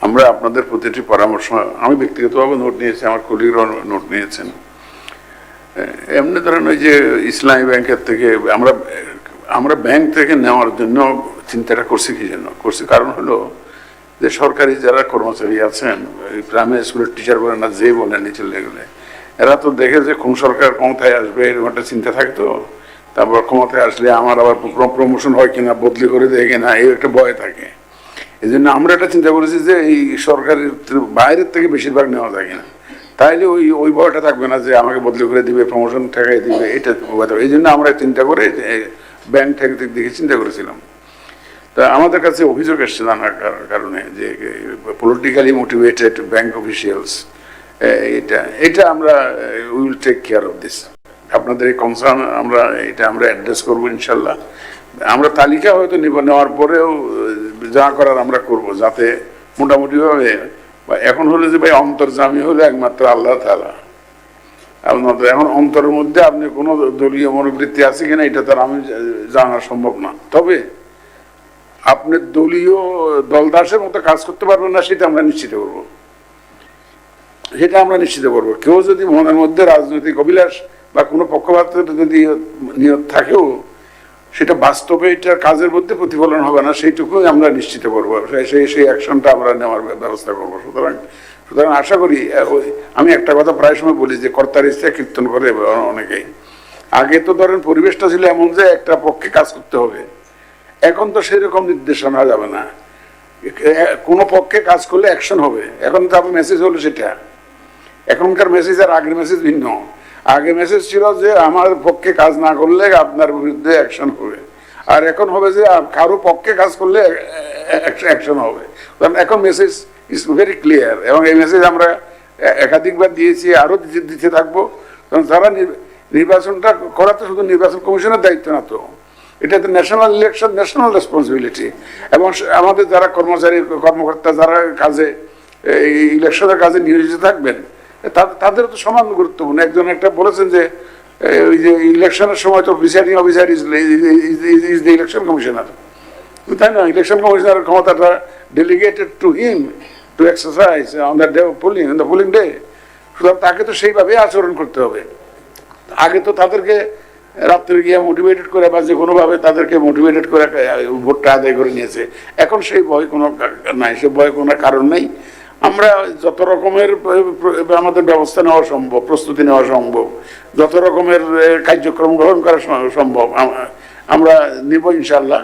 আমরা আপনাদের প্রতিটি পরামর্শ আমি ব্যক্তিগতভাবে নোট নিয়েছি, আমার কলিগরাও নোট নিয়েছেন। এমনি ধরেন ওই যে ইসলামী ব্যাংকের থেকে আমরা ব্যাংক থেকে নেওয়ার জন্য চিন্তাটা করছি কি জন্য করছি, কারণ হলো যে সরকারি যারা কর্মচারী আছেন, প্রাইমারি স্কুলের টিচার বলেন না যে বলেন নিচের লেভেলে, এরা তো দেখে যে কোন সরকার ক্ষমতায় আসবে এরকম একটা চিন্তা থাকতো। তারপর ক্ষমতায় আসলে আমার আবার প্রমোশন হয় কিনা, বদলি করে দেয় কিনা, এই একটা ভয় থাকে। এই জন্য আমরা একটা চিন্তা করেছি যে এই সরকারের বাইরের থেকে বেশিরভাগ নেওয়া যায় কিনা, তাইলে ওই ভয়টা থাকবে না যে আমাকে বদলি করে দিবে, প্রমোশন ঠেকাই দিবে, এটা। এই জন্য আমরা চিন্তা করে ব্যাংক থেকে দেখে চিন্তা করেছিলাম। তা আমাদের কাছে অভিযোগ এসছে নানা কারণে যে পলিটিক্যালি মোটিভেটেড ব্যাংক অফিসিয়ালস, এটা আমরা will take care of this. আপনাদের এই কনসার্ন আমরা অ্যাড্রেস করবো ইনশাল্লাহ। আমরা তালিকা হয়তো নেওয়ার পরেও যা করার আমরা করব, যাতে মোটামুটিভাবে এখন হলো যে ভাই অন্তর্জামী হলো একমাত্র আল্লাহ তাআলা। এখন অন্তরের মধ্যে আপনি কোনো দলীয় মনোবৃত্তি আছে কিনা এটা তার আমি জানা সম্ভব না। তবে আপনি দলীয় দলদাসের মতো কাজ করতে পারবেন না, সেটা আমরা নিশ্চিত করবো। কেউ যদি মনের মধ্যে রাজনৈতিক অভিলাষ বা কোনো পক্ষপাতের যদি নিয়ত থাকেও, সেটা বাস্তবে এটার কাজের মধ্যে প্রতিফলন হবে না, সেইটুকুই আমরা নিশ্চিত করবো, সেই অ্যাকশনটা আমরা নেওয়ার ব্যবস্থা করবো। সুতরাং আশা করি, আমি একটা কথা প্রায় সময় বলি যে কর্তার ইচ্ছা কীর্তন করে অনেকেই। আগে তো ধরেন পরিবেশটা ছিল এমন যে একটা পক্ষে কাজ করতে হবে, এখন তো সেরকম নির্দেশনা যাবে না, কোনো পক্ষে কাজ করলে অ্যাকশন হবে। এখন তো আপনার মেসেজ হলো সেটা, এখনকার মেসেজ আর আগের মেসেজ ভিন্ন। আগে মেসেজ ছিল যে আমার পক্ষে কাজ না করলে আপনার বিরুদ্ধে অ্যাকশন হবে, আর এখন হবে যে কারো পক্ষে কাজ করলে অ্যাকশন হবে। এখন মেসেজ ইজ ভেরি ক্লিয়ার, এবং এই মেসেজ আমরা একাধিকবার দিয়েছি, আরো দিতে থাকবো। কারণ যারা নির্বাচনটা করা তো শুধু নির্বাচন কমিশনের দায়িত্ব না, তো এটা তো ন্যাশনাল ইলেকশন, ন্যাশনাল রেসপন্সিবিলিটি। এবং আমাদের যারা কর্মকর্তা যারা কাজে ইলেকশনের কাজে নিয়োজিত থাকবেন, তাদেরও তো সমান গুরুত্বপূর্ণ। একজন একটা বলেছেন যে ওই যে ইলেকশনের সময় তো presiding officer is the election commissioner, তাই না? ইলেকশন কমিশনারের ক্ষমতাটা delegated to him to exercise on the day of polling day. সুতরাং তাকে তো সেইভাবে আচরণ করতে হবে। আগে তো তাদেরকে রাত্রে গিয়ে মোটিভেটেড করে বা যে কোনোভাবে তাদেরকে মোটিভেটেড করে ভোটটা আদায় করে নিয়েছে। এখন সেই ভয় কোনো নাই, সে ভয় কোনো কারণ নেই। আমরা যত রকমের আমাদের ব্যবস্থা নেওয়া সম্ভব, প্রস্তুতি নেওয়া সম্ভব, যত রকমের কার্যক্রম গ্রহণ করা সম্ভব আমরা নিব ইনশাল্লাহ,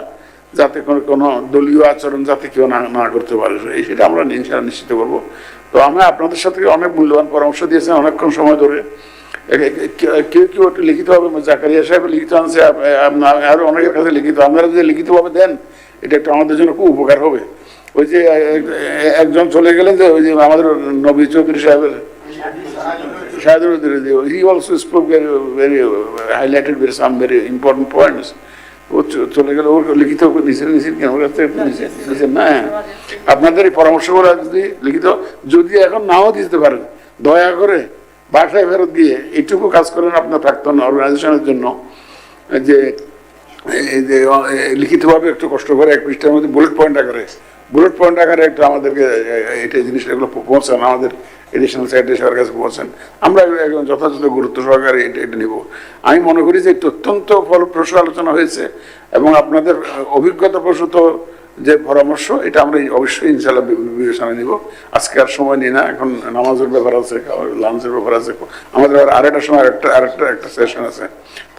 যাতে কোনো দলীয় আচরণ যাতে কেউ না করতে পারে, সেটা আমরা ইনশাল্লাহ নিশ্চিত করবো। তো আমরা আপনাদের সাথে অনেক মূল্যবান পরামর্শ দিয়েছেন অনেকক্ষণ সময় ধরে। কেউ একটু লিখিত হবে, জাকারিয়া সাহেব লিখিত আনছে, আরো অনেকের কাছে লিখিত, আপনারা যদি লিখিতভাবে দেন এটা একটু আমাদের জন্য খুব উপকার হবে। ওই যে একজন চলে গেলেন যে ওই যে আমাদের নবী চৌধুরী সাহেবের, he also spoke very highlighted some very important points. ও চলে গেলে ওর লিখিত নিচের কেন নিচের না, আপনাদের এই পরামর্শগুলো যদি লিখিত, যদি এখন নাও দিতে পারেন দয়া করে বাসায় ফেরত দিয়ে এইটুকু কাজ করেন আপনার প্রাক্তন অর্গানাইজেশনের জন্য, যে লিখিতভাবে একটু কষ্ট করে 1 পৃষ্ঠার মধ্যে বুলেট পয়েন্ট আকারে একটু আমাদেরকে এটা জিনিসগুলো পৌঁছান, আমাদের এডিশনাল সেক্রেটারি সাহেবের কাছে পৌঁছান। আমরা যথাযথ গুরুত্ব সহকারে এটা নিব। আমি মনে করি যে অত্যন্ত ফলপ্রসূ আলোচনা হয়েছে, এবং আপনাদের অভিজ্ঞতাপ্রসূত যে পরামর্শ এটা আমরা অবশ্যই ইনশাল্লাহ বিবেচনা নিব। আজকে আর সময় নিই না, এখন নামাজের ব্যাপার আছে, লাঞ্চের ব্যাপার আছে, আমাদের আরেকটা সময় একটা সেশন আছে।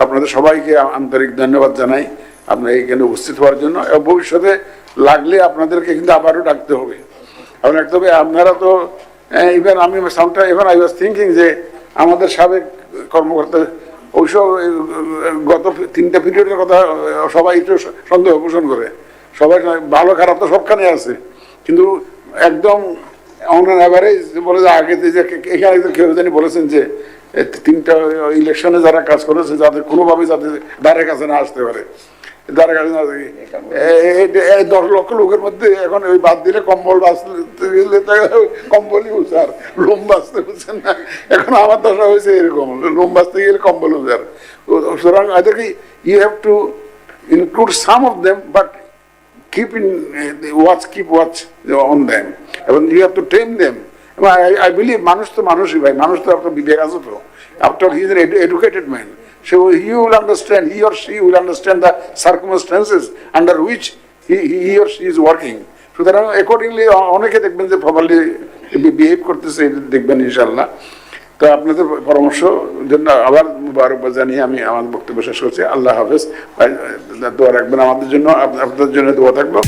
আপনাদের সবাইকে আন্তরিক ধন্যবাদ জানাই আপনার এখানে উপস্থিত হওয়ার জন্য। এবং ভবিষ্যতে লাগলে আপনাদেরকে কিন্তু আবারও ডাকতে হবে। আপনারা তো ইভেন আই ওয়াজ থিঙ্কিং যে আমাদের সাবেক কর্মকর্তা ওইসব গত 3টা পিরিয়ডের কথা সবাই একটু সন্দেহ পোষণ করে, সবাই ভালো খারাপ তো সবখানে আছে, কিন্তু একদম অন অ্যান অ্যাভারেজ বলে যে আগে যে এখানে কেউ জানি বলেছেন যে 3টা ইলেকশনে যারা কাজ করেছে যাদের কোনোভাবে যাতে দ্বারের কাছে না আসতে পারে, দ্বারের কাছে না, 10 লক্ষ লোকের মধ্যে এখন ওই বাদ দিলে কম্বল বাঁচতে গেলে কম্বলই উচার, লোম বাঁচতে বুঝছেন না। এখন আমার দশা হয়েছে এরকম, লোম বাঁচতে গেলে কম্বল উচার। সুতরাং এদেরকে you have to include some of them, but keep watch on them. এবং you have to tame them. এবং আই বিলিভ মানুষ তো মানুষই ভাই, মানুষ তো আপনার বিবেক আছে তো, after he is an educated man, so he will understand, he or she will understand the circumstances under which he or she is working. সুতরাং অ্যাকর্ডিংলি অনেকে দেখবেন যে প্রপারলি বিহেভ করতেছে, দেখবেন ইনশাল্লাহ। তো আপনাদের পরামর্শ জন্য আবার মুবারকবাদ জানিয়ে আমি আমার বক্তব্য শেষ করছি। আল্লাহ হাফেজ। দোয়া রাখবেন আমাদের জন্য, আপনাদের জন্য দোয়া থাকলো।